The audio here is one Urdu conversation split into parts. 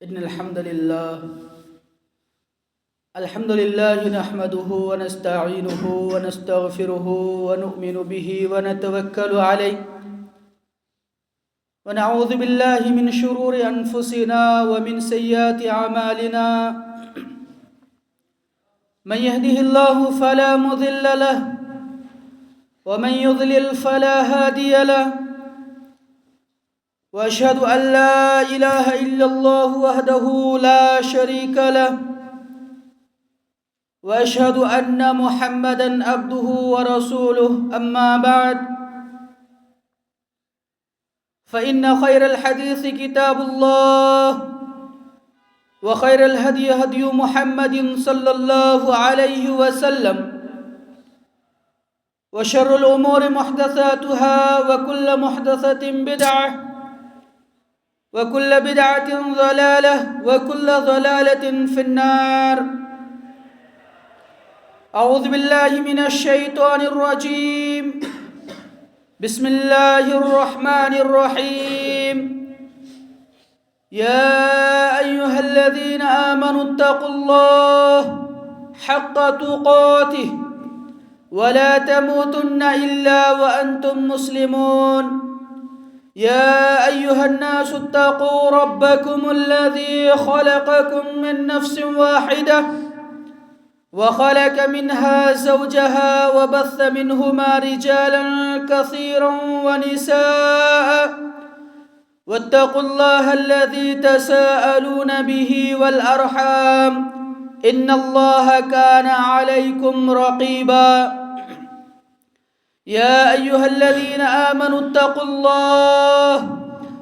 إن الحمد لله نحمده ونستعينه ونستغفره ونؤمن به ونتوكل عليه ونعوذ بالله من شرور أنفسنا ومن سيئات أعمالنا من يهده الله فلا مضل له ومن يضلل فلا هادي له وأشهد أن لا إله إلا الله وحده لا شريك له وأشهد أن محمدًا عبده ورسوله أما بعد فإن خير الحديث كتاب الله وخير الهدي هدي محمد صلى الله عليه وسلم وشر الأمور محدثاتها وكل محدثة بدعة وكل بدعة ضلالة وكل ضلالة في النار أعوذ بالله من الشيطان الرجيم بسم الله الرحمن الرحيم يا أيها الذين آمنوا اتقوا الله حق تقاته ولا تموتن إلا وأنتم مسلمون يا أيها الناس اتقوا ربكم الذي خلقكم من نفس واحدة وخلق منها زوجها وبث منهما رجالا كثيرا ونساء واتقوا الله الذي تساءلون به والأرحام إن الله كان عليكم رقيبا يا أيها الذين آمنوا اتقوا الله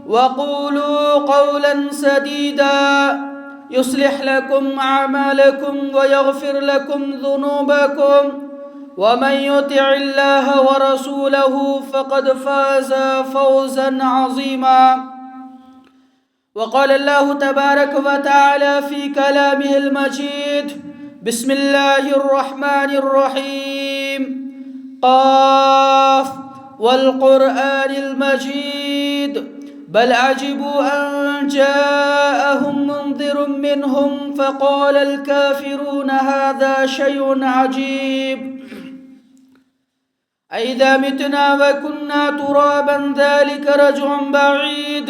وقولوا قولا سديدا يصلح لكم أعمالكم ويغفر لكم ذنوبكم ومن يطع الله ورسوله فقد فاز فوزا عظيما وقال الله تبارك وتعالى في كلامه المجيد بسم الله الرحمن الرحيم قاف والقرآن المجيد بل عجبوا أن جاءهم منذر منهم فقال الكافرون هذا شيء عجيب أئذا متنا وكنا ترابا ذلك رجع بعيد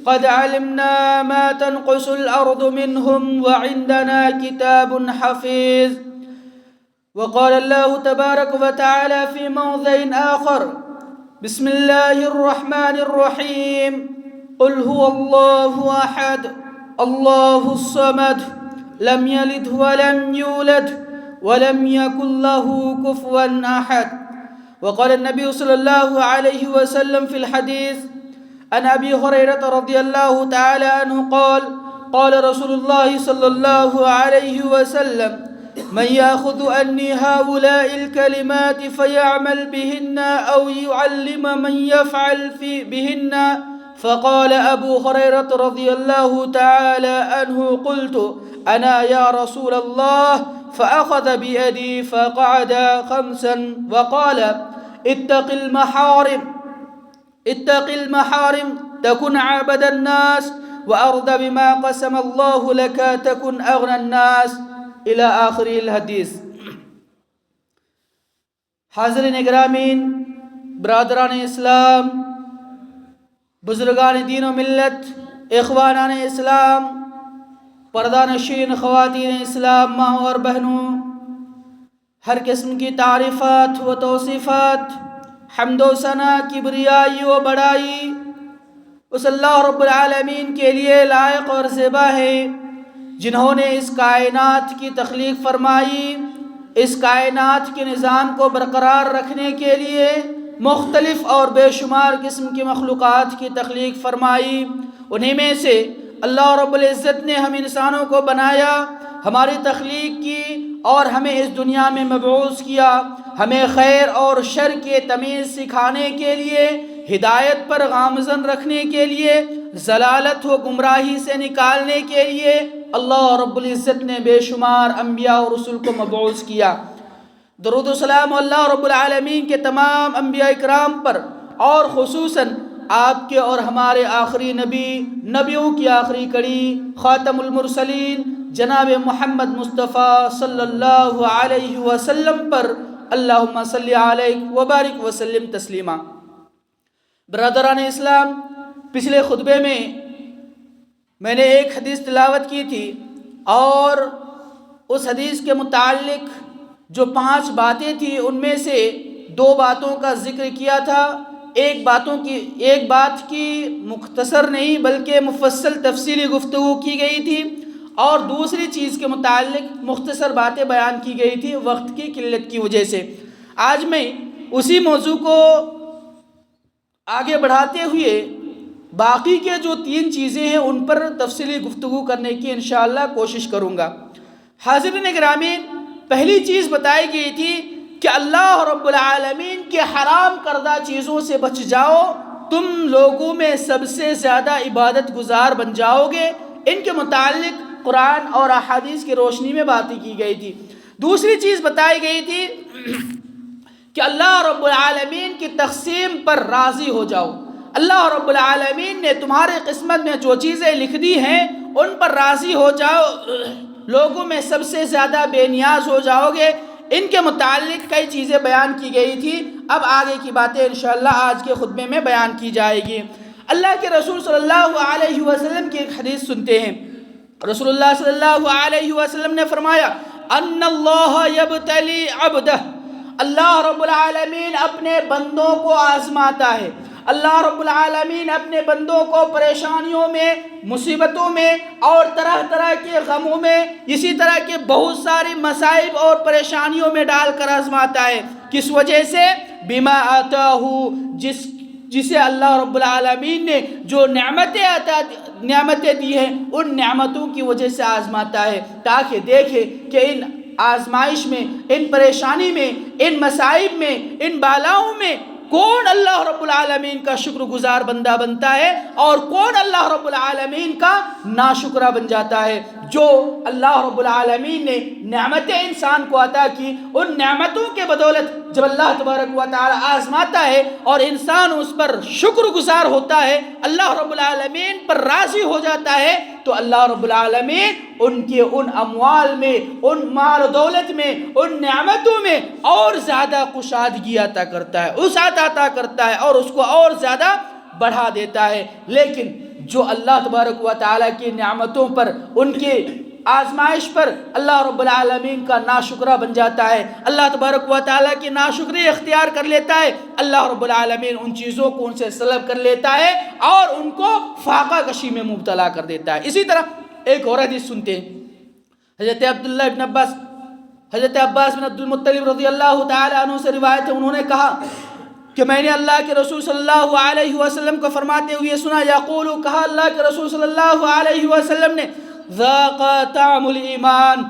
قد علمنا ما تنقص الأرض منهم وعندنا كتاب حفيظ وقال الله تبارك وتعالى في موضع آخر بسم الله الرحمن الرحيم قل هو الله أحد الله الصمد لم يلد ولم يولد ولم يكن له كفوا أحد وقال النبي صلى الله عليه وسلم في الحديث عن أبي هريرة رضي الله تعالى عنه قال قال رسول الله صلى الله عليه وسلم من يأخذ عني هؤلاء الكلمات فيعمل بهن أو يعلم من يفعل بهن فقال أبو هريرة رضي الله تعالى عنه قلت أنا يا رسول الله فأخذ بيدي فقعد خمسا وقال اتق المحارم تكن عبد الناس وأرض بما قسم الله لك تكن أغنى الناس الى آخر الحدیث. حاضرین اکرامین، برادران اسلام، بزرگان دین و ملت، اخوانان اسلام، پردہ نشین خواتین اسلام، ماں اور بہنوں، ہر قسم کی تعریفات و توصیفات، حمد و ثنا، کبریائی و بڑائی اس اللہ رب العالمین کے لیے لائق اور زیبا ہے جنہوں نے اس کائنات کی تخلیق فرمائی، اس کائنات کے نظام کو برقرار رکھنے کے لیے مختلف اور بے شمار قسم کی مخلوقات کی تخلیق فرمائی. انہی میں سے اللہ رب العزت نے ہم انسانوں کو بنایا، ہماری تخلیق کی اور ہمیں اس دنیا میں مبعوث کیا، ہمیں خیر اور شر کے تمیز سکھانے کے لیے، ہدایت پر گامزن رکھنے کے لیے، ضلالت و گمراہی سے نکالنے کے لیے اللہ رب العزت نے بے شمار انبیاء اور رسول کو مبعوث کیا. درود و سلام اللہ رب العالمین کے تمام انبیاء اکرام پر اور خصوصاً آپ کے اور ہمارے آخری نبی، نبیوں کی آخری کڑی، خاتم المرسلین جناب محمد مصطفیٰ صلی اللہ علیہ وسلم پر اللہم صلی علیہ وبارک وسلم تسلیما۔ برادران اسلام، پچھلے خطبے میں نے ایک حدیث تلاوت کی تھی اور اس حدیث کے متعلق جو 5 باتیں تھیں ان میں سے 2 باتوں کا ذکر کیا تھا۔ ایک بات کی مختصر نہیں بلکہ مفصل تفصیلی گفتگو کی گئی تھی، اور دوسری چیز کے متعلق مختصر باتیں بیان کی گئی تھی وقت کی قلت کی وجہ سے۔ آج میں اسی موضوع کو آگے بڑھاتے ہوئے باقی کے جو 3 چیزیں ہیں ان پر تفصیلی گفتگو کرنے کی انشاءاللہ کوشش کروں گا۔ حاضرین گرامی، پہلی چیز بتائی گئی تھی کہ اللہ رب العالمین کے حرام کردہ چیزوں سے بچ جاؤ، تم لوگوں میں سب سے زیادہ عبادت گزار بن جاؤ گے۔ ان کے متعلق قرآن اور احادیث کی روشنی میں باتیں کی گئی تھی۔ دوسری چیز بتائی گئی تھی کہ اللہ رب العالمین کی تقسیم پر راضی ہو جاؤ۔ اللہ رب العالمین نے تمہارے قسمت میں جو چیزیں لکھ دی ہیں ان پر راضی ہو جاؤ، لوگوں میں سب سے زیادہ بے نیاز ہو جاؤ گے۔ ان کے متعلق کئی چیزیں بیان کی گئی تھی، اب آگے کی باتیں انشاءاللہ آج کے خطبے میں بیان کی جائے گی۔ اللہ کے رسول صلی اللہ علیہ وسلم کی ایک حدیث سنتے ہیں۔ رسول اللہ صلی اللہ علیہ وسلم نے فرمایا ان اللہ یبتلی عبدہ، اللہ رب العالمین اپنے بندوں کو آزماتا ہے۔ اللہ رب العالمین اپنے بندوں کو پریشانیوں میں، مصیبتوں میں اور طرح طرح کے غموں میں، اسی طرح کے بہت ساری مصائب اور پریشانیوں میں ڈال کر آزماتا ہے۔ کس وجہ سے؟ بما آتاہ، جسے اللہ رب العالمین نے جو نعمتیں دی ہیں ان نعمتوں کی وجہ سے آزماتا ہے، تاکہ دیکھے کہ ان آزمائش میں، ان پریشانی میں، ان مصائب میں، ان بالاؤں میں کون اللہ رب العالمین کا شکر گزار بندہ بنتا ہے اور کون اللہ رب العالمین کا ناشکرہ بن جاتا ہے۔ جو اللہ رب العالمین نے نعمتیں انسان کو عطا کی، ان نعمتوں کے بدولت جب اللہ تبارک و تعالی آزماتا ہے اور انسان اس پر شکر گزار ہوتا ہے، اللہ رب العالمین پر راضی ہو جاتا ہے، تو اللہ رب العالمین ان کے ان اموال میں، ان مال و دولت میں، ان نعمتوں میں اور زیادہ کشادگی عطا کرتا ہے، وسعت عطا کرتا ہے اور اس کو اور زیادہ بڑھا دیتا ہے۔ لیکن جو اللہ تبارک و تعالیٰ کی نعمتوں پر، ان کے آزمائش پر اللہ رب العالمین کا ناشکرہ بن جاتا ہے، اللہ تبارک و تعالیٰ کی ناشکری اختیار کر لیتا ہے، اللہ رب العالمین ان چیزوں کو ان سے سلب کر لیتا ہے اور ان کو فاقہ کشی میں مبتلا کر دیتا ہے۔ اسی طرح ایک اور حدیث سنتے ہیں، حضرت عباس بن عبد المطلب رضی اللہ تعالی عنہ سے روایت ہے، انہوں نے کہا کہ میں نے اللہ کے رسول صلی اللہ علیہ وسلم کو فرماتے ہوئے سنا، یقول، کہا اللہ کے رسول صلی اللہ علیہ وسلم نے، ذاق طعم الایمان،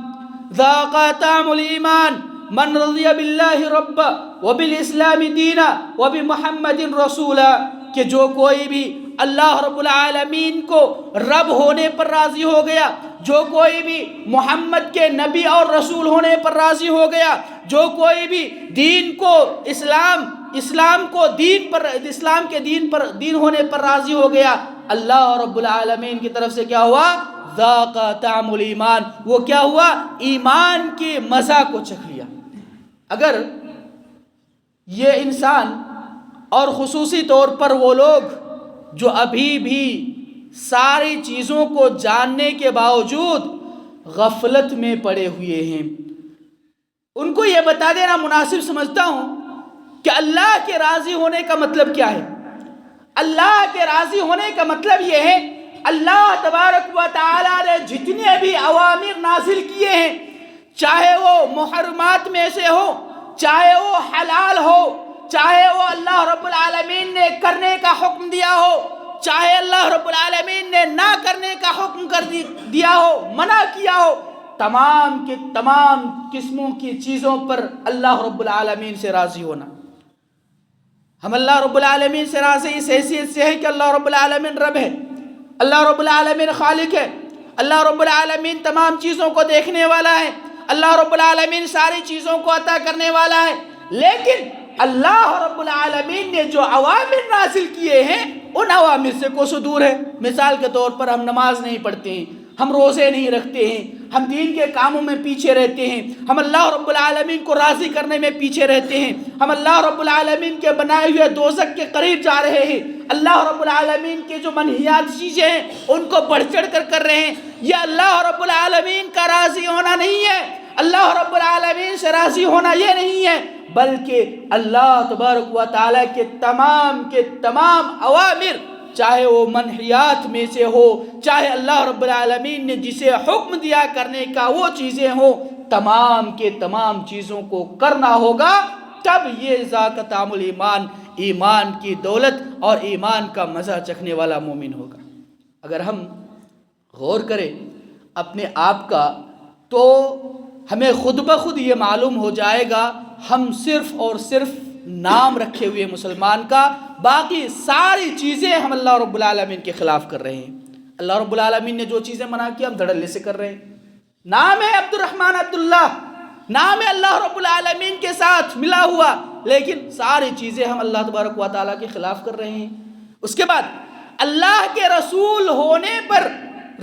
ذاق طعم الایمان من رضی باللہ رب وبالاسلام دینا وبمحمد رسولا، کہ جو کوئی بھی اللہ رب العالمین کو رب ہونے پر راضی ہو گیا، جو کوئی بھی محمد کے نبی اور رسول ہونے پر راضی ہو گیا، جو کوئی بھی دین کو اسلام کے دین ہونے پر راضی ہو گیا، اللہ رب العالمین کی طرف سے کیا ہوا؟ ذاق طعم الایمان، وہ کیا ہوا؟ ایمان کے مزہ کو چکھ لیا۔ اگر یہ انسان اور خصوصی طور پر وہ لوگ جو ابھی بھی ساری چیزوں کو جاننے کے باوجود غفلت میں پڑے ہوئے ہیں، ان کو یہ بتا دینا مناسب سمجھتا ہوں کہ اللہ کے راضی ہونے کا مطلب کیا ہے۔ اللہ کے راضی ہونے کا مطلب یہ ہے، اللہ تبارک و تعالی نے جتنے بھی اوامر نازل کیے ہیں، چاہے وہ محرمات میں سے ہو، چاہے وہ حلال ہو، چاہے وہ اللہ رب العالمین نے کرنے کا حکم دیا ہو، چاہے اللہ رب العالمین نے نہ کرنے کا حکم کر دیا ہو، منع کیا ہو، تمام کے تمام قسموں کی چیزوں پر اللہ رب العالمین سے راضی ہونا۔ ہم اللہ رب العالمین سے راضی اس حیثیت سے ہے کہ اللہ رب العالمین رب ہے، اللہ رب العالمین خالق ہے، اللہ رب العالمین تمام چیزوں کو دیکھنے والا ہے، اللہ رب العالمین ساری چیزوں کو عطا کرنے والا ہے۔ لیکن اللہ رب العالمین نے جو اوامر نازل کیے ہیں ان اوامر سے کوسوں دور ہے۔ مثال کے طور پر ہم نماز نہیں پڑھتے ہیں، ہم روزے نہیں رکھتے ہیں، ہم دین کے کاموں میں پیچھے رہتے ہیں، ہم اللہ رب العالمین کو راضی کرنے میں پیچھے رہتے ہیں، ہم اللہ رب العالمین کے بنائے ہوئے دوزخ کے قریب جا رہے ہیں، اللہ رب العالمین کے جو منہیات چیزیں ہیں ان کو بڑھ چڑھ کر رہے ہیں۔ یہ اللہ رب العالمین کا راضی ہونا نہیں ہے، اللہ رب العالمین سے راضی ہونا یہ نہیں ہے، بلکہ اللہ تبارک و تعالیٰ کے تمام اوامر، چاہے وہ منہیات میں سے ہو، چاہے اللہ رب العالمین نے جسے حکم دیا کرنے کا وہ چیزیں ہوں، تمام کے تمام چیزوں کو کرنا ہوگا، تب یہ ذاک طعم الایمان، ایمان کی دولت اور ایمان کا مزہ چکھنے والا مومن ہوگا۔ اگر ہم غور کریں اپنے آپ کا تو ہمیں خود بخود یہ معلوم ہو جائے گا ہم صرف اور صرف نام رکھے ہوئے مسلمان کا، باقی ساری چیزیں ہم اللہ رب العالمین کے خلاف کر رہے ہیں۔ اللہ رب العالمین نے جو چیزیں منع کی ہم دھڑلے سے کر رہے ہیں۔ نام ہے عبد الرحمن عبداللہ، نام ہے اللہ رب العالمین کے ساتھ ملا ہوا، لیکن ساری چیزیں ہم اللہ تبارک و تعالیٰ کے خلاف کر رہے ہیں۔ اس کے بعد اللہ کے رسول ہونے پر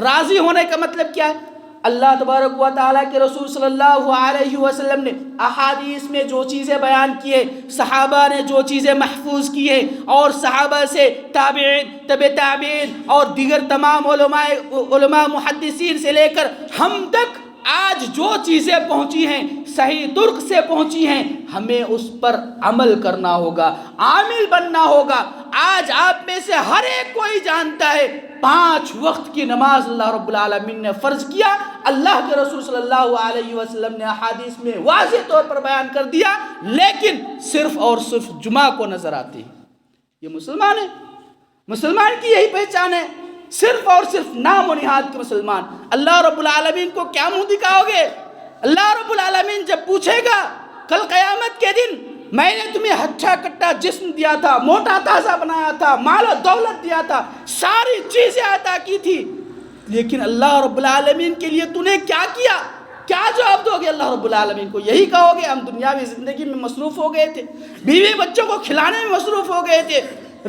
راضی ہونے کا مطلب کیا ہے؟ اللہ تبارک و تعالیٰ کے رسول صلی اللہ علیہ وسلم نے احادیث میں جو چیزیں بیان کیے، صحابہ نے جو چیزیں محفوظ کیے، اور صحابہ سے تابعین، تبع تابعین اور دیگر تمام علماء محدثین سے لے کر ہم تک آج جو چیزیں پہنچی ہیں، صحیح ترک سے پہنچی ہیں، ہمیں اس پر عمل کرنا ہوگا، عامل بننا ہوگا۔ آج آپ میں سے ہر ایک کوئی جانتا ہے 5 وقت کی نماز اللہ رب العالمین نے فرض کیا، اللہ کے رسول صلی اللہ علیہ وسلم نے احادیث میں واضح طور پر بیان کر دیا، لیکن صرف اور صرف جمعہ کو نظر آتی ہے۔ یہ مسلمان ہے، مسلمان کی یہی پہچان ہے، صرف اور صرف نام و نہاد کے مسلمان۔ اللہ رب العالمین کو کیا منہ دکھاؤ گے؟ اللہ رب العالمین جب پوچھے گا کل قیامت کے دن، میں نے تمہیں ہچھا کٹا جسم دیا تھا، موٹا تازہ بنایا تھا، مال و دولت دیا تھا، ساری چیزیں عطا کی تھی، لیکن اللہ رب العالمین کے لیے تو نے کیا کیا؟ کیا جواب دو گے اللہ رب العالمین کو؟ یہی کہو گے ہم دنیاوی زندگی میں مصروف ہو گئے تھے، بیوی بچوں کو کھلانے میں مصروف ہو گئے تھے،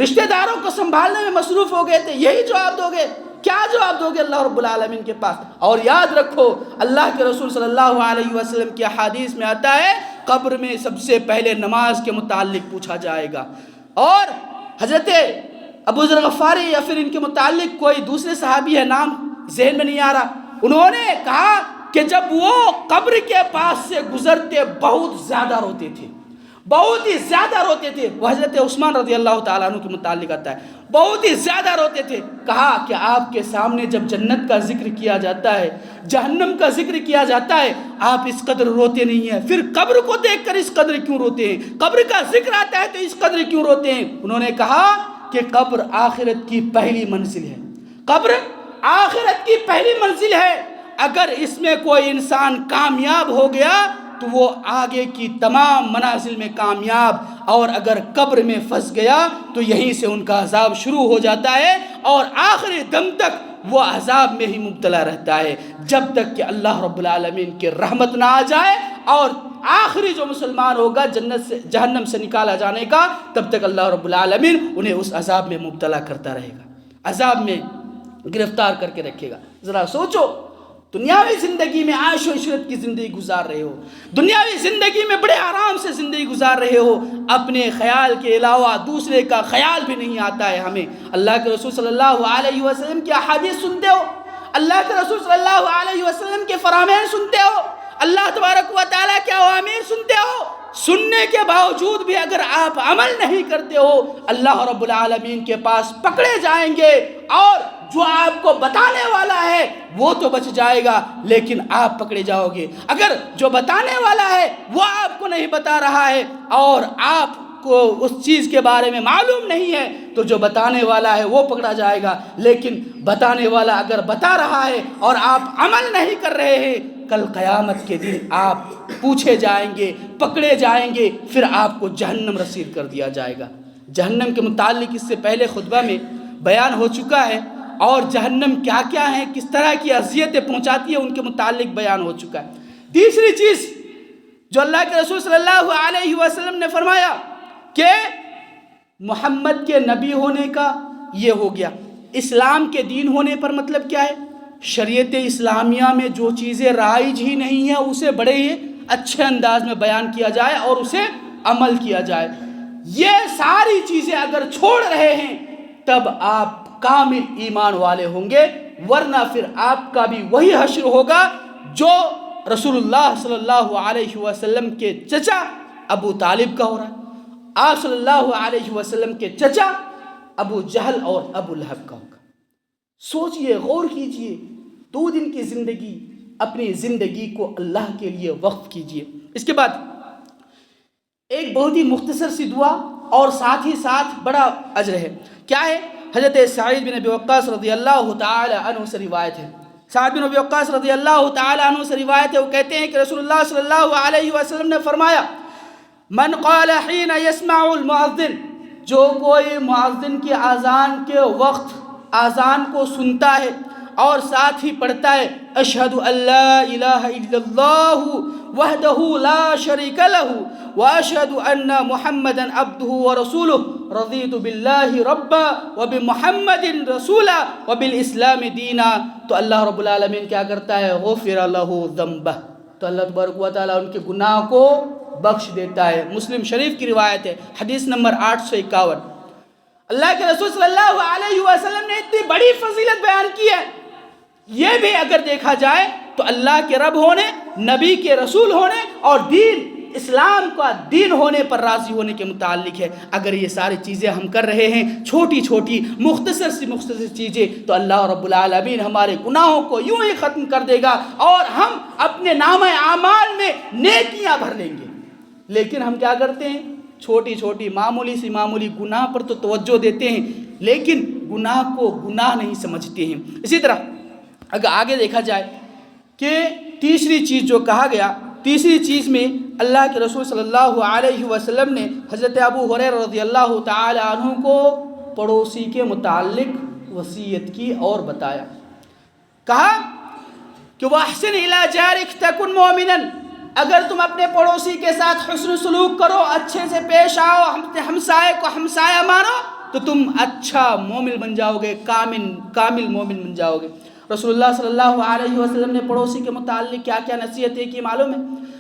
رشتہ داروں کو سنبھالنے میں مصروف ہو گئے تھے، یہی جواب دو گے؟ کیا جواب دو گے اللہ رب العالمین کے پاس؟ اور یاد رکھو اللہ کے رسول صلی اللہ علیہ وسلم کی حدیث میں آتا ہے قبر میں سب سے پہلے نماز کے متعلق پوچھا جائے گا، اور حضرت ابو ذر غفاری یا پھر ان کے متعلق کوئی دوسرے صحابی ہے، نام ذہن میں نہیں آ رہا، انہوں نے کہا کہ جب وہ قبر کے پاس سے گزرتے بہت زیادہ روتے تھے، بہت ہی زیادہ روتے تھے۔ وہ حضرت عثمان رضی اللہ تعالیٰ عنہ کے متعلق آتا ہے، بہت ہی زیادہ روتے تھے۔ کہا کہ آپ کے سامنے جب جنت کا ذکر کیا جاتا ہے، جہنم کا ذکر کیا جاتا ہے، آپ اس قدر روتے نہیں ہیں، پھر قبر کو دیکھ کر اس قدر کیوں روتے ہیں؟ قبر کا ذکر آتا ہے تو اس قدر کیوں روتے ہیں؟ انہوں نے کہا کہ قبر آخرت کی پہلی منزل ہے، قبر آخرت کی پہلی منزل ہے، اگر اس میں کوئی انسان کامیاب ہو گیا تو وہ آگے کی تمام منازل میں کامیاب، اور اگر قبر میں پھنس گیا تو یہیں سے ان کا عذاب شروع ہو جاتا ہے، اور آخری دم تک وہ عذاب میں ہی مبتلا رہتا ہے، جب تک کہ اللہ رب العالمین کی رحمت نہ آ جائے، اور آخری جو مسلمان ہوگا جنت سے جہنم سے نکالا جانے کا، تب تک اللہ رب العالمین انہیں اس عذاب میں مبتلا کرتا رہے گا، عذاب میں گرفتار کر کے رکھے گا۔ ذرا سوچو، دنیاوی زندگی میں عیش و عشرت کی زندگی گزار رہے ہو، دنیاوی زندگی میں بڑے آرام سے زندگی گزار رہے ہو، اپنے خیال کے علاوہ دوسرے کا خیال بھی نہیں آتا ہے ہمیں۔ اللہ کے رسول صلی اللہ علیہ وسلم کی احادیث سنتے ہو، اللہ کے رسول صلی اللہ علیہ وسلم کے فرامین سنتے ہو، اللہ تبارک و تعالیٰ کے اوامر سنتے ہو، سننے کے باوجود بھی اگر آپ عمل نہیں کرتے ہو، اللہ رب العالمین کے پاس پکڑے جائیں گے، اور جو آپ کو بتانے والا ہے وہ تو بچ جائے گا لیکن آپ پکڑے جاؤ گے۔ اگر جو بتانے والا ہے وہ آپ کو نہیں بتا رہا ہے اور آپ کو اس چیز کے بارے میں معلوم نہیں ہے تو جو بتانے والا ہے وہ پکڑا جائے گا، لیکن بتانے والا اگر بتا رہا ہے اور آپ عمل نہیں کر رہے ہیں، کل قیامت کے دن آپ پوچھے جائیں گے، پکڑے جائیں گے، پھر آپ کو جہنم رسید کر دیا جائے گا۔ جہنم کے متعلق اس سے پہلے خطبہ میں بیان ہو چکا ہے، اور جہنم کیا کیا ہے، کس طرح کی اذیتیں پہنچاتی ہے، ان کے متعلق بیان ہو چکا ہے۔ تیسری چیز جو اللہ کے رسول صلی اللہ علیہ وسلم نے فرمایا کہ محمد کے نبی ہونے کا یہ ہو گیا، اسلام کے دین ہونے پر مطلب کیا ہے؟ شریعت اسلامیہ میں جو چیزیں رائج ہی نہیں ہیں اسے بڑے ہی اچھے انداز میں بیان کیا جائے اور اسے عمل کیا جائے۔ یہ ساری چیزیں اگر چھوڑ رہے ہیں تب آپ کامل ایمان والے ہوں گے، ورنہ پھر آپ کا بھی وہی حشر ہوگا جو رسول اللہ صلی اللہ علیہ وسلم کے چچا ابو طالب کا ہو رہا ہے، آپ صلی اللہ علیہ وسلم کے چچا ابو جہل اور ابو لہب کا ہوگا۔ سوچئے، غور کیجئے، 2 دن کی زندگی، اپنی زندگی کو اللہ کے لیے وقف کیجئے۔ اس کے بعد ایک بہت ہی مختصر سی دعا اور ساتھ ہی ساتھ بڑا اجر ہے۔ کیا ہے؟ حضرت سعید بن ابی وقاص رضی اللہ تعالی عنہ سے روایت ہے، سعید بن ابی وقاص رضی اللہ تعالی عنہ سے روایت ہے، وہ کہتے ہیں کہ رسول اللہ صلی اللہ علیہ وسلم نے فرمایا، من قال حین یسمع المؤذن، جو کوئی مؤذن کی اذان کے وقت اذان کو سنتا ہے اور ساتھ ہی پڑھتا ہے اشہد ان لا الہ الا اللہ وحدہ لا شریک لہ واشہد ان محمدا عبدہ ورسولہ رضیت باللہ ربا وبمحمد رسولا وبالاسلام دینا، تو اللہ رب العالمین کیا کرتا ہے؟ غفر لہ ذنبہ، تو اللہ تبارک و تعالیٰ ان کے گناہ کو بخش دیتا ہے۔ مسلم شریف کی روایت ہے، حدیث نمبر 851۔ اللہ کے رسول صلی اللہ علیہ وسلم نے اتنی بڑی فضیلت بیان کی ہے، یہ بھی اگر دیکھا جائے تو اللہ کے رب ہونے، نبی کے رسول ہونے اور دین اسلام کا دین ہونے پر راضی ہونے کے متعلق ہے۔ اگر یہ ساری چیزیں ہم کر رہے ہیں، چھوٹی چھوٹی مختصر چیزیں، تو اللہ رب العالمین ہمارے گناہوں کو یوں ہی ختم کر دے گا اور ہم اپنے نامہ اعمال میں نیکیاں بھر لیں گے۔ لیکن ہم کیا کرتے ہیں؟ چھوٹی چھوٹی معمولی گناہ پر تو توجہ دیتے ہیں، لیکن گناہ کو گناہ نہیں سمجھتے ہیں۔ اسی طرح اگر آگے دیکھا جائے کہ تیسری چیز جو کہا گیا، تیسری چیز میں اللہ کے رسول صلی اللہ علیہ وسلم نے حضرت ابو ہریرہ رضی اللہ تعالی عنہ کو پڑوسی کے متعلق وصیت کی اور بتایا، کہا کہ وَأَحْسِنْ إِلَىٰ جَارِكَ تَكُنْ مُؤْمِنًا، اگر تم اپنے پڑوسی کے ساتھ حسن سلوک کرو، اچھے سے پیش آؤ، ہمسائے کو ہمسایہ مانو، تو تم اچھا مومن بن جاؤ گے، کامل مومن بن جاؤ گے۔ رسول اللہ صلی اللہ علیہ وسلم نے پڑوسی کے متعلق کیا کیا نصیحتیں کی معلوم ہے؟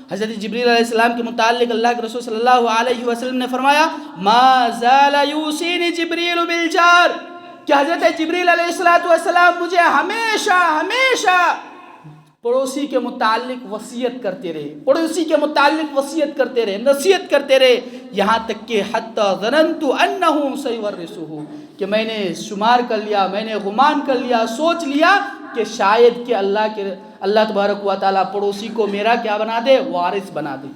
حضرت جبریل علیہ السلام کے متعلق اللہ کے رسول صلی اللہ علیہ وسلم نے فرمایا، ما زال یوصینی جبریل بالجار، کہ حضرت جبریل علیہ السلام مجھے ہمیشہ پڑوسی کے متعلق وصیت کرتے رہے، پڑوسی کے متعلق وصیت کرتے رہے، نصیحت کرتے رہے، یہاں تک کہ حتی ظننت انہ سیورثہ، کہ میں نے شمار کر لیا، میں نے گمان کر لیا، سوچ لیا کہ شاید کہ اللہ تبارک و تعالیٰ پڑوسی کو میرا کیا بنا دے؟ وارث بنا دے۔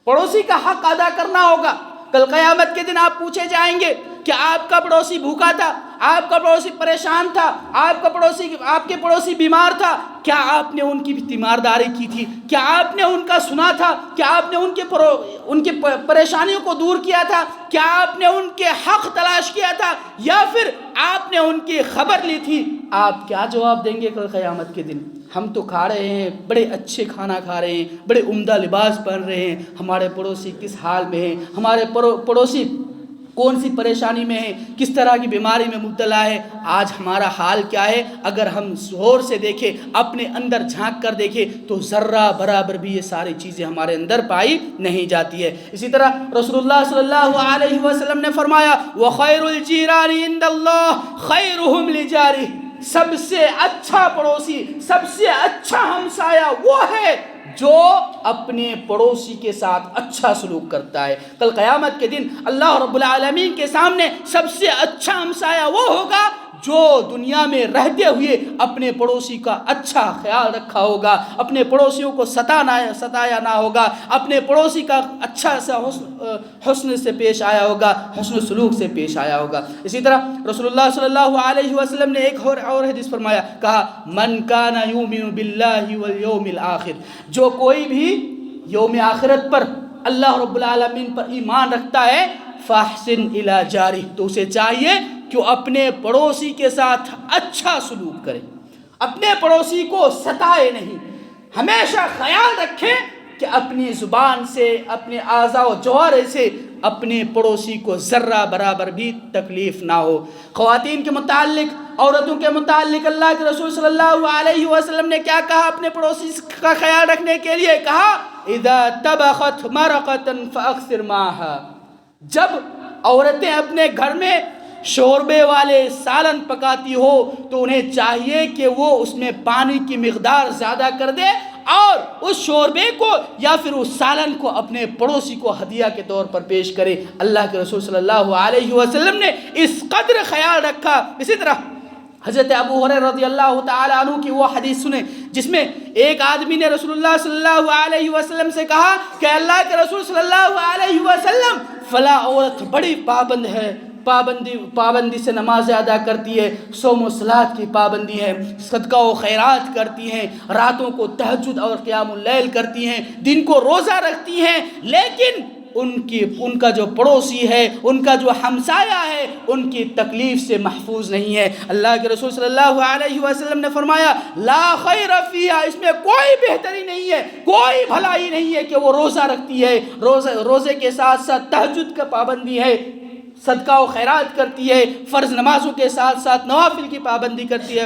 پڑوسی کا حق ادا کرنا ہوگا۔ کل قیامت کے دن آپ پوچھے جائیں گے کہ آپ کا پڑوسی بھوکا تھا، آپ کا پڑوسی پریشان تھا، آپ کے پڑوسی بیمار تھا، کیا آپ نے ان کی تیمارداری کی تھی؟ کیا آپ نے ان کا سنا تھا؟ کیا آپ نے ان کے پریشانیوں کو دور کیا تھا؟ کیا آپ نے ان کے حق تلاش کیا تھا، یا پھر آپ نے ان کی خبر لی تھی؟ آپ کیا جواب دیں گے کل قیامت کے دن؟ ہم تو کھا رہے ہیں، بڑے اچھے کھانا کھا رہے ہیں، بڑے عمدہ لباس پہن رہے ہیں، ہمارے پڑوسی کس حال میں ہیں، ہمارے پڑوسی کون سی پریشانی میں ہے، کس طرح کی بیماری میں مبتلا ہے، آج ہمارا حال کیا ہے؟ اگر ہم غور سے دیکھیں، اپنے اندر جھانک کر دیکھیں، تو ذرہ برابر بھی یہ ساری چیزیں ہمارے اندر پائی نہیں جاتی ہے۔ اسی طرح رسول اللہ صلی اللہ علیہ وسلم نے فرمایا، وَخَيْرُ الْجِيرَانِ عِنْدَ اللَّهِ خَيْرُهُمْ لِجَارِهِ، سب سے اچھا پڑوسی، سب سے اچھا ہمسایہ وہ ہے جو اپنے پڑوسی کے ساتھ اچھا سلوک کرتا ہے۔ کل قیامت کے دن اللہ رب العالمین کے سامنے سب سے اچھا ہمسایہ وہ ہوگا جو دنیا میں رہتے ہوئے اپنے پڑوسی کا اچھا خیال رکھا ہوگا، اپنے پڑوسیوں کو ستایا نہ ہوگا، اپنے پڑوسی کا اچھا سا حسن سے پیش آیا ہوگا، حسن سلوک سے پیش آیا ہوگا۔ اسی طرح رسول اللہ صلی اللہ علیہ وسلم نے ایک اور حدیث فرمایا، کہا من کان یؤمن باللہ والیوم الآخر، جو کوئی بھی یوم آخرت پر اللہ رب العالمین پر ایمان رکھتا ہے، فاحسن الی جارہ، تو اسے چاہیے کہ وہ اپنے پڑوسی کے ساتھ اچھا سلوک کرے، اپنے پڑوسی کو ستائے نہیں، ہمیشہ خیال رکھے کہ اپنی زبان سے، اپنے اعضاء و جوارح سے اپنے پڑوسی کو ذرہ برابر بھی تکلیف نہ ہو۔ خواتین کے متعلق، عورتوں کے متعلق اللہ کے رسول صلی اللہ علیہ وسلم نے کیا کہا اپنے پڑوسی کا خیال رکھنے کے لیے؟ کہا اذا طبخت مرقۃ فاکثر ماءها، جب عورتیں اپنے گھر میں شوربے والے سالن پکاتی ہو تو انہیں چاہیے کہ وہ اس میں پانی کی مقدار زیادہ کر دے اور اس شوربے کو یا پھر اس سالن کو اپنے پڑوسی کو ہدیہ کے طور پر پیش کرے۔ اللہ کے رسول صلی اللہ علیہ وسلم نے اس قدر خیال رکھا۔ اسی طرح حضرت ابو ہریرہ رضی اللہ تعالی عنہ کی وہ حدیث سنیں جس میں ایک آدمی نے رسول اللہ صلی اللہ علیہ وسلم سے کہا کہ اللہ کے رسول صلی اللہ علیہ وسلم فلاں عورت بڑی پابند ہے، پابندی سے نماز ادا کرتی ہے، صوم و صلات کی پابندی ہے، صدقہ و خیرات کرتی ہیں، راتوں کو تہجد اور قیام اللیل کرتی ہیں، دن کو روزہ رکھتی ہیں، لیکن ان کا جو پڑوسی ہے، ان کا جو ہمسایہ ہے، ان کی تکلیف سے محفوظ نہیں ہے۔ اللہ کے رسول صلی اللہ علیہ وسلم نے فرمایا لا خیر فیہا، اس میں کوئی بہتری نہیں ہے، کوئی بھلائی نہیں ہے کہ وہ روزہ رکھتی ہے، روزے کے ساتھ ساتھ تہجد کا پابندی ہے، صدقہ و خیرات کرتی ہے، فرض نمازوں کے ساتھ ساتھ نوافل کی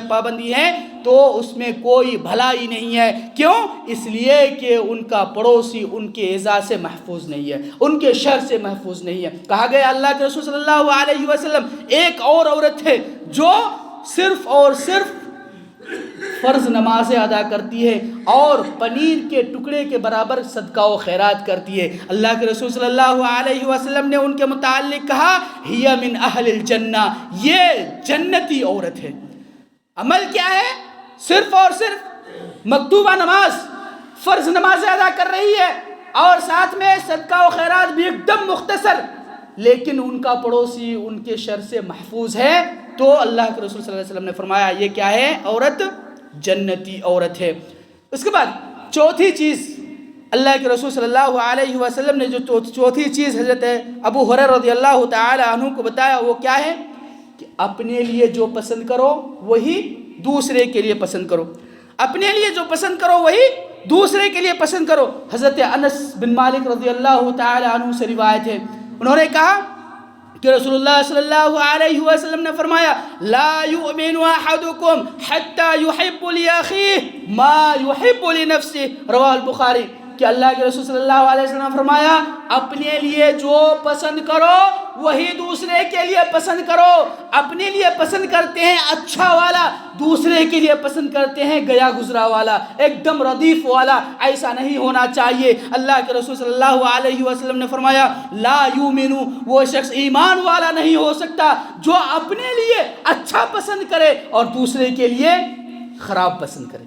پابندی ہے تو اس میں کوئی بھلائی نہیں ہے۔ کیوں؟ اس لیے کہ ان کا پڑوسی ان کے ایذا سے محفوظ نہیں ہے، ان کے شر سے محفوظ نہیں ہے۔ کہا گیا اللہ کے رسول صلی اللہ علیہ وسلم ایک اور عورت ہے جو صرف اور صرف فرض نمازیں ادا کرتی ہے اور پنیر کے ٹکڑے کے برابر صدقہ و خیرات کرتی ہے۔ اللہ کے رسول صلی اللہ علیہ وسلم نے ان کے متعلق کہا ہی من اہل الجنہ، یہ جنتی عورت ہے۔ عمل کیا ہے؟ صرف اور صرف مکتوبہ نماز، فرض نمازیں ادا کر رہی ہے اور ساتھ میں صدقہ و خیرات بھی ایک دم مختصر، لیکن ان کا پڑوسی ان کے شر سے محفوظ ہے۔ تو اللہ کے رسول صلی اللہ علیہ وسلم نے فرمایا یہ کیا ہے؟ عورت جنتی عورت ہے۔ اس کے بعد چوتھی چیز اللہ کے رسول صلی اللہ علیہ وسلم نے جو چوتھی چیز حضرت ابو ہریرہ رضی اللہ تعالی عنہ کو بتایا وہ کیا ہے کہ اپنے لیے جو پسند کرو وہی دوسرے کے لیے پسند کرو، اپنے لیے جو پسند کرو وہی دوسرے کے لیے پسند کرو۔ حضرت انس بن مالک رضی اللہ تعالی عنہ سے روایت ہے، انہوں نے کہا کہ رسول اللہ صلی اللہ علیہ وسلم نے فرمایا لا یؤمن احدکم حتی یحب لاخیہ ما یحب لنفسہ، رواہ البخاری، کہ اللہ کے رسول صلی اللہ علیہ وسلم نے فرمایا اپنے لیے جو پسند کرو وہی دوسرے کے لیے پسند کرو۔ اپنے لیے پسند کرتے ہیں اچھا والا، دوسرے کے لیے پسند کرتے ہیں گیا گزرا والا، ایک دم ردیف والا۔ ایسا نہیں ہونا چاہیے۔ اللہ کے رسول صلی اللہ علیہ وسلم نے فرمایا لا یؤمن، وہ شخص ایمان والا نہیں ہو سکتا جو اپنے لیے اچھا پسند کرے اور دوسرے کے لیے خراب پسند کرے،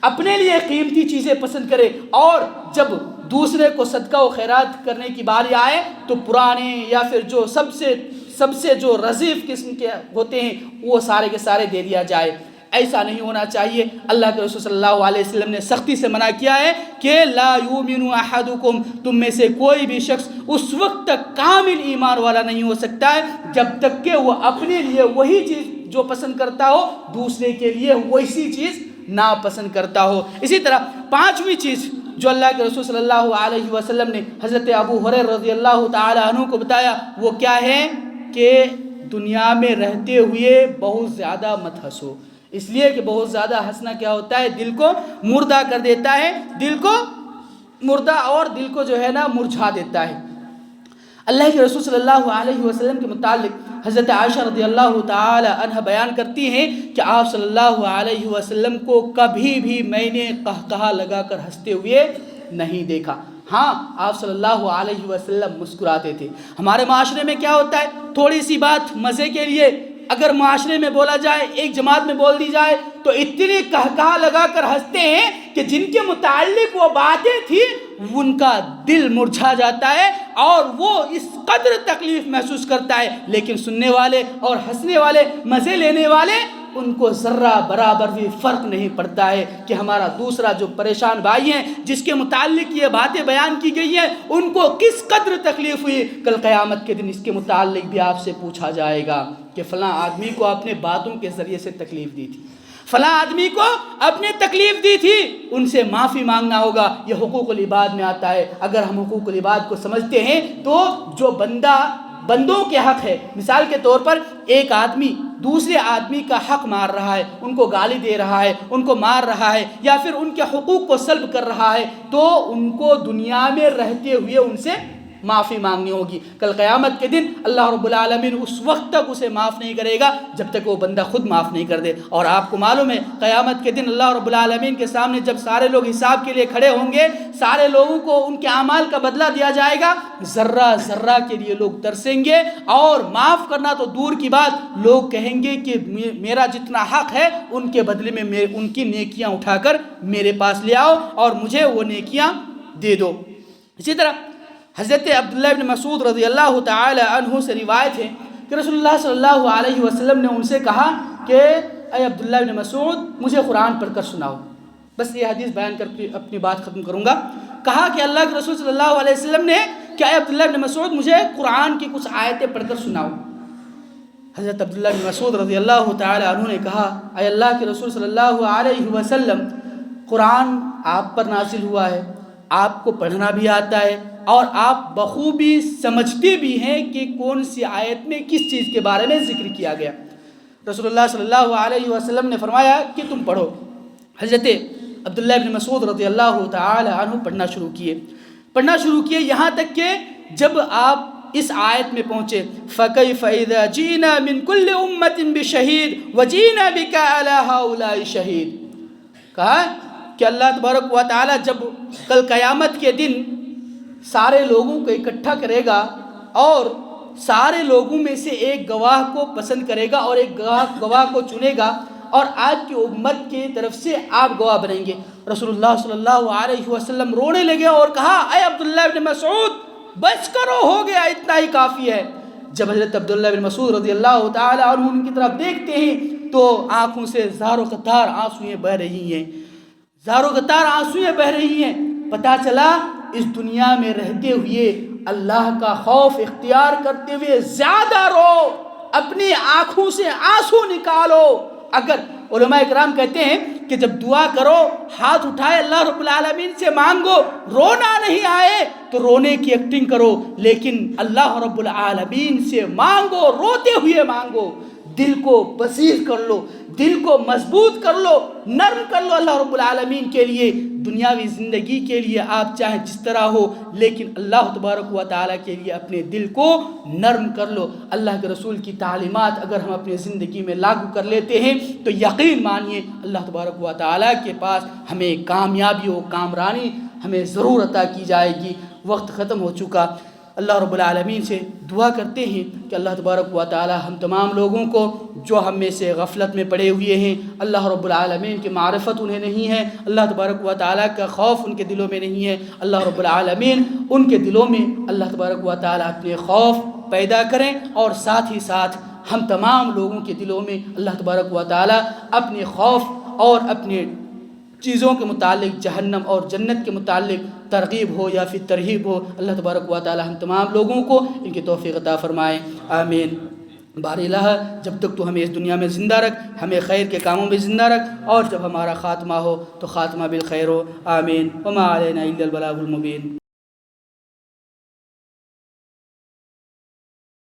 اپنے لیے قیمتی چیزیں پسند کرے اور جب دوسرے کو صدقہ و خیرات کرنے کی باری آئے تو پرانے یا پھر جو سب سے جو رضیف قسم کے ہوتے ہیں وہ سارے کے سارے دے دیا جائے۔ ایسا نہیں ہونا چاہیے۔ اللہ کے رسول صلی اللہ علیہ وسلم نے سختی سے منع کیا ہے کہ لا یؤمن احدکم، تم میں سے کوئی بھی شخص اس وقت تک کامل ایمان والا نہیں ہو سکتا ہے جب تک کہ وہ اپنے لیے وہی چیز جو پسند کرتا ہو دوسرے کے لیے ویسی چیز ناپسند کرتا ہو۔ اسی طرح پانچویں چیز جو اللہ کے رسول صلی اللہ علیہ وسلم نے حضرت ابو ہریرہ رضی اللہ تعالی عنہ کو بتایا وہ کیا ہے کہ دنیا میں رہتے ہوئے بہت زیادہ مت ہنسو، اس لیے کہ بہت زیادہ ہنسنا کیا ہوتا ہے؟ دل کو مردہ کر دیتا ہے، دل کو مردہ اور دل کو جو ہے نا مرجھا دیتا ہے۔ اللہ کے رسول صلی اللہ علیہ وسلم کے متعلق حضرت عائشہ رضی اللہ تعالی عنہ بیان کرتی ہیں کہ آپ صلی اللہ علیہ وسلم کو کبھی بھی میں نے قہقہا لگا کر ہنستے ہوئے نہیں دیکھا۔ ہاں، آپ صلی اللہ علیہ وسلم مسکراتے تھے۔ ہمارے معاشرے میں کیا ہوتا ہے؟ تھوڑی سی بات مزے کے لیے اگر معاشرے میں بولا جائے، ایک جماعت میں بول دی جائے تو اتنی قہقہا لگا کر ہنستے ہیں کہ جن کے متعلق وہ باتیں تھیں ان کا دل مرجھا جاتا ہے اور وہ اس قدر تکلیف محسوس کرتا ہے، لیکن سننے والے اور ہنسنے والے، مزے لینے والے، ان کو ذرہ برابر بھی فرق نہیں پڑتا ہے کہ ہمارا دوسرا جو پریشان بھائی ہیں جس کے متعلق یہ باتیں بیان کی گئی ہیں ان کو کس قدر تکلیف ہوئی۔ کل قیامت کے دن اس کے متعلق بھی آپ سے پوچھا جائے گا کہ فلاں آدمی کو اپنے باتوں کے ذریعے سے تکلیف دی تھی، فلاں آدمی کو اپنے تکلیف دی تھی، ان سے معافی مانگنا ہوگا۔ یہ حقوق العباد میں آتا ہے۔ اگر ہم حقوق العباد کو سمجھتے ہیں تو جو بندوں کے حق ہے، مثال کے طور پر ایک آدمی دوسرے آدمی کا حق مار رہا ہے، ان کو گالی دے رہا ہے، ان کو مار رہا ہے، یا پھر ان کے حقوق کو سلب کر رہا ہے، تو ان کو دنیا میں رہتے ہوئے ان سے معافی مانگنی ہوگی۔ کل قیامت کے دن اللہ رب العالمین اس وقت تک اسے معاف نہیں کرے گا جب تک وہ بندہ خود معاف نہیں کر دے۔ اور آپ کو معلوم ہے قیامت کے دن اللہ رب العالمین کے سامنے جب سارے لوگ حساب کے لیے کھڑے ہوں گے، سارے لوگوں کو ان کے اعمال کا بدلہ دیا جائے گا، ذرہ ذرہ کے لیے لوگ ترسیں گے، اور معاف کرنا تو دور کی بات، لوگ کہیں گے کہ میرا جتنا حق ہے ان کے بدلے میں ان کی نیکیاں اٹھا کر میرے پاس لے آؤ اور مجھے وہ نیکیاں دے دو۔ اسی طرح حضرت عبداللہ بن مسعود رضی اللہ تعالی عنہ سے روایت ہے کہ رسول اللہ صلی اللہ علیہ وسلم نے ان سے کہا کہ اے عبداللہ بن مسعود مجھے قرآن پڑھ کر سناؤ۔ بس یہ حدیث بیان کر کے اپنی بات ختم کروں گا۔ کہا کہ اللہ کے رسول صلی اللہ علیہ وسلم نے کہ اے عبداللہ بن مسعود مجھے قرآن کی کچھ آیتیں پڑھ کر سناؤ۔ حضرت عبداللہ بن مسعود رضی اللہ تعالی عنہ نے کہا اے اللہ کے رسول صلی اللہ علیہ وسلم، قرآن آپ پر نازل ہوا ہے، آپ کو پڑھنا بھی آتا ہے، اور آپ بخوبی سمجھتے بھی ہیں کہ کون سی آیت میں کس چیز کے بارے میں ذکر کیا گیا۔ رسول اللہ صلی اللہ علیہ وسلم نے فرمایا کہ تم پڑھو۔ حضرت عبداللہ بن مسعود رضی اللہ تعالی عنہ پڑھنا شروع کیے یہاں تک کہ جب آپ اس آیت میں پہنچے فَكَيْفَ إِذَا جِئْنَا مِن كُلِّ أُمَّةٍ بِشَهِيدٍ وَجِئْنَا بِكَ عَلَى هَؤُلَاءِ شَهِيدٌ۔ کہا کہ اللہ تبارک و تعالی جب کل قیامت کے دن سارے لوگوں کو اکٹھا کرے گا اور سارے لوگوں میں سے ایک گواہ کو پسند کرے گا اور ایک گواہ کو چنے گا، اور آج کی امت کی طرف سے آپ گواہ بنیں گے۔ رسول اللہ صلی اللہ علیہ وسلم رونے لگے اور کہا اے عبداللہ بن مسعود بس کرو، ہو گیا، اتنا ہی کافی ہے۔ جب حضرت عبداللہ بن مسعود رضی اللہ تعالی عنہ ان کی طرف دیکھتے ہیں تو آنکھوں سے زار و قطار آنسویں بہ رہی ہیں۔ پتہ چلا اس دنیا میں رہتے ہوئے اللہ کا خوف اختیار کرتے ہوئے زیادہ رو، اپنی آنکھوں سے آنسو نکالو۔ اگر علماء اکرام کہتے ہیں کہ جب دعا کرو ہاتھ اٹھائے اللہ رب العالمین سے مانگو، رونا نہیں آئے تو رونے کی ایکٹنگ کرو، لیکن اللہ رب العالمین سے مانگو، روتے ہوئے مانگو، دل کو بصیر کر لو، دل کو مضبوط کر لو، نرم کر لو اللہ رب العالمین کے لیے۔ دنیاوی زندگی کے لیے آپ چاہیں جس طرح ہو، لیکن اللہ تبارک و تعالیٰ کے لیے اپنے دل کو نرم کر لو۔ اللہ کے رسول کی تعلیمات اگر ہم اپنی زندگی میں لاگو کر لیتے ہیں تو یقین مانیے اللہ تبارک و تعالیٰ کے پاس ہمیں کامیابی و کامرانی ہمیں ضرور عطا کی جائے گی۔ وقت ختم ہو چکا۔ اللہ رب العالمین سے دعا کرتے ہیں کہ اللہ تبارک و تعالی ہم تمام لوگوں کو جو ہم میں سے غفلت میں پڑے ہوئے ہیں، اللہ رب العالمین کی معرفت انہیں نہیں ہے، اللہ تبارک و تعالی کا خوف ان کے دلوں میں نہیں ہے، اللہ رب العالمین ان کے دلوں میں اللہ تبارک و تعالی اپنے خوف پیدا کریں، اور ساتھ ہی ساتھ ہم تمام لوگوں کے دلوں میں اللہ تبارک و تعالی اپنے خوف اور اپنے چیزوں کے متعلق جہنم اور جنت کے متعلق ترغیب ہو یا پھر ترہیب ہو، اللہ تبارک و تعالی ہم تمام لوگوں کو ان کی توفیق عطا فرمائے، آمین۔ باری الہ جب تک تو ہمیں اس دنیا میں زندہ رکھ، ہمیں خیر کے کاموں میں زندہ رکھ، اور جب ہمارا خاتمہ ہو تو خاتمہ بالخیر ہو، آمین۔ وما علینا الا البلاغ المبین۔